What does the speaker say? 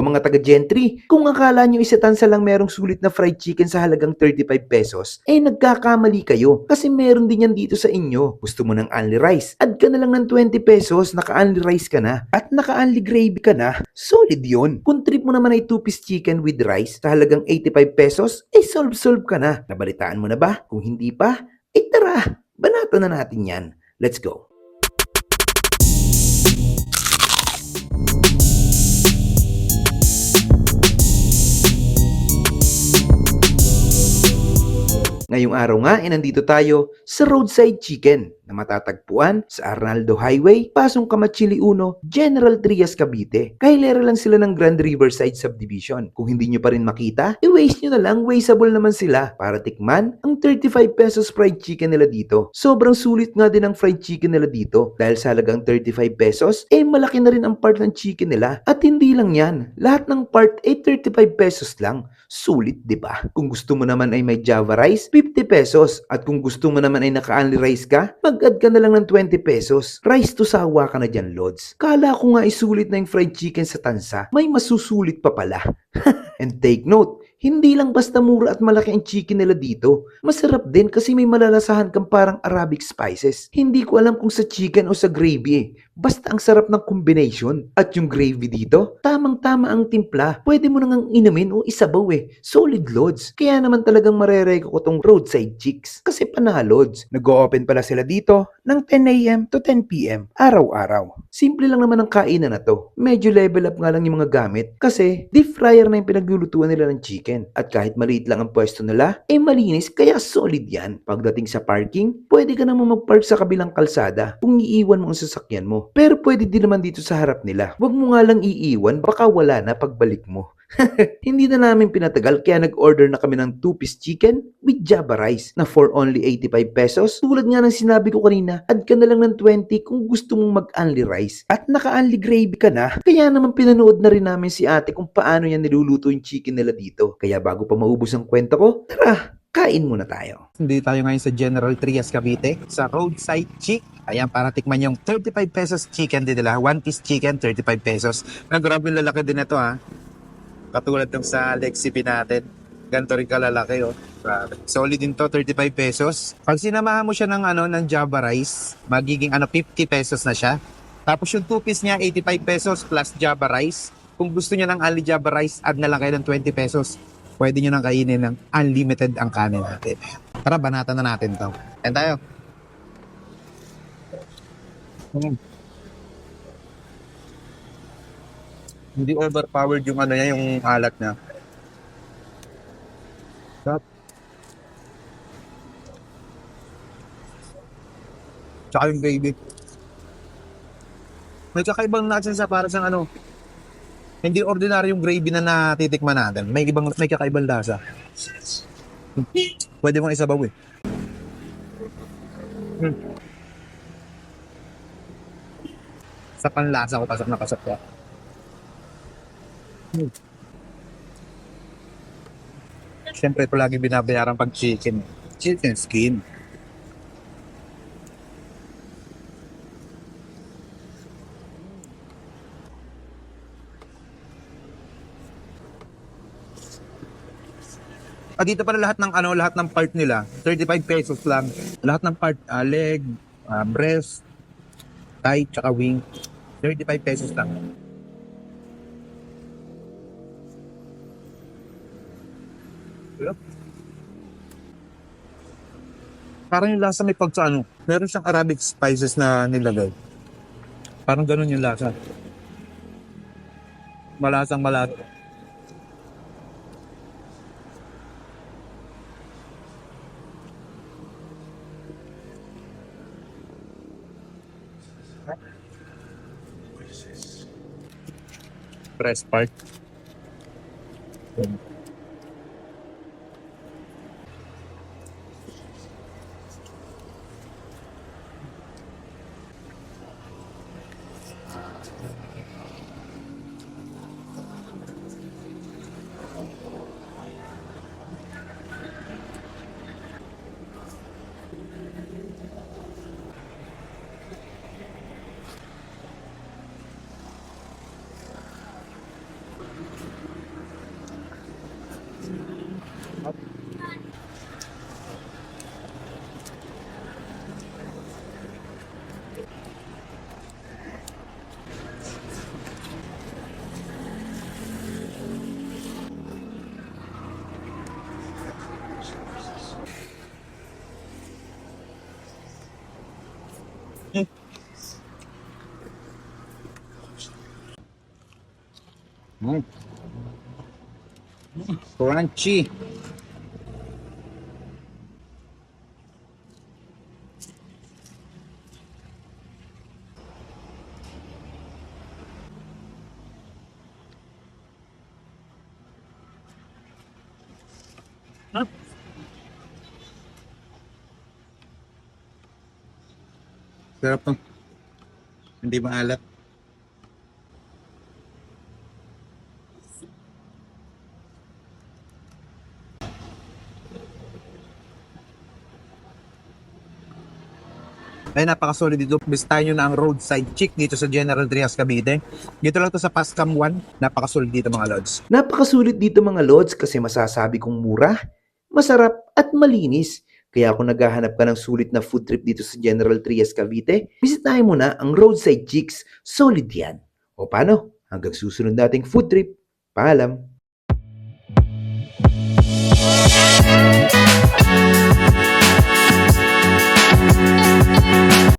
O mga taga-Gentry, kung akala nyo isa tansa lang merong sulit na fried chicken sa halagang 35 pesos, eh nagkakamali kayo kasi meron din yan dito sa inyo. Gusto mo ng only rice, add ka na lang ng 20 pesos, naka-only rice ka na at naka-only gravy ka na. Solid yun. Kung trip mo naman ay 2-piece chicken with rice sa halagang 85 pesos, eh solve ka na. Nabalitaan mo na ba? Kung hindi pa, eh tara, banatan na natin yan. Let's go. Ngayong araw nga, nandito tayo sa Roadside Chicken na matatagpuan sa Arnaldo Highway, Pasong Kamachili 1, General Trias, Cavite. Kahilera lang sila ng Grand Riverside Subdivision. Kung hindi nyo pa rin makita, i-waste nyo na lang, wasteable naman sila para tikman ang 35 pesos fried chicken nila dito. Sobrang sulit nga din ang fried chicken nila dito dahil sa halagang 35 pesos, eh malaki na rin ang part ng chicken nila. At hindi lang yan, lahat ng part ay 35 pesos lang. Sulit, di ba? Kung gusto mo naman ay may Java rice, 50 pesos. At kung gusto mo naman ay naka-only rice ka, mag-add ka na lang ng 20 pesos. Rice to sawa ka na dyan, Lods. Kala ko nga isulit na yung fried chicken sa tansa, may masusulit pa pala. And take note, hindi lang basta mura at malaki ang chicken nila dito. Masarap din kasi may malalasahan kang parang Arabic spices. Hindi ko alam kung sa chicken o sa gravy eh. Basta ang sarap ng combination. At yung gravy dito, tamang-tama ang timpla. Pwede mo nang inumin o isabaw eh. Solid, Lods. Kaya naman talagang marereko ko tong Roadside Chicks. Kasi panalods. Nag-o-open pala sila dito ng 10 a.m. to 10 p.m. araw-araw. Simple lang naman ang kainan na to. Medyo level up nga lang yung mga gamit kasi deep fryer na yung pinaglulutuan nila ng chicken. At kahit maliit lang ang pwesto nila, eh malinis kaya solid yan. Pagdating sa parking, pwede ka naman mag-park sa kabilang kalsada kung iiwan mo ang sasakyan mo. Pero pwede din naman dito sa harap nila. Huwag mo nga lang iiwan, baka wala na pagbalik mo. Hindi na namin pinatagal kaya nag-order na kami ng 2-piece chicken with Java rice na for only 85 pesos. Tulad nga ng sinabi ko kanina, add ka na lang ng 20 kung gusto mong mag-only rice. At naka-only gravy ka na. Kaya naman pinanood na rin namin si ate kung paano yan niluluto yung chicken nila dito. Kaya bago pa maubos ang kwento ko, tara, kain muna tayo. Hindi tayo ngayon sa General Trias, Cavite, sa Roadside Chick. Ayan, para tikman yung 35 pesos chicken din nila. 1-piece chicken, 35 pesos. Grabe yung lalaki din ito ha. Katulad ng sa Lexipi natin. Ganito rin kalalaki oh. Solid din to, 35 pesos. Pag sinamahan mo siya ng Java rice, magiging 50 pesos na siya. Tapos yung 2-piece niya, 85 pesos plus Java rice. Kung gusto niya ng only Java rice, add na lang kayo ng 20 pesos. Pwede nyo nang kainin ng unlimited ang kanin natin. Tara, banatan na natin to. Ayan tayo. Hindi overpowered yung niya, yung alat niya. Sarap. Tsaka yung gravy. May kakaibang natin sa para sa hindi ordinary yung gravy na natitikman natin. May kakaibang lasa. Pwede mong isabaw eh. Sa panlasa ko, pasok na pasok ko. Siyempre ito lagi binabayaran pag chicken. Chicken skin. Dito pala lahat ng part nila, 35 pesos lang. Lahat ng part, leg, breast, thigh, tsaka wing, 35 pesos lang. Parang yung lasa may meron siyang Arabic spices na nilagay. Parang ganun yung lasa. Malasang malasa. Breast part. Mm. Crunchy. Sarap to. Hindi maalat. Ay, napakasolid dito. Bistahin nyo na ang roadside chick dito sa General Trias, Cavite. Dito lang to sa Pascam 1. Napakasolid dito mga lods. Napakasulit dito mga lods kasi masasabi kong mura, masarap at malinis. Kaya kung naghahanap ka ng sulit na food trip dito sa General Trias, Cavite, bisitahin mo na ang Roadside Chicks. Solid yan. O paano? Hanggang susunod nating food trip. Paalam!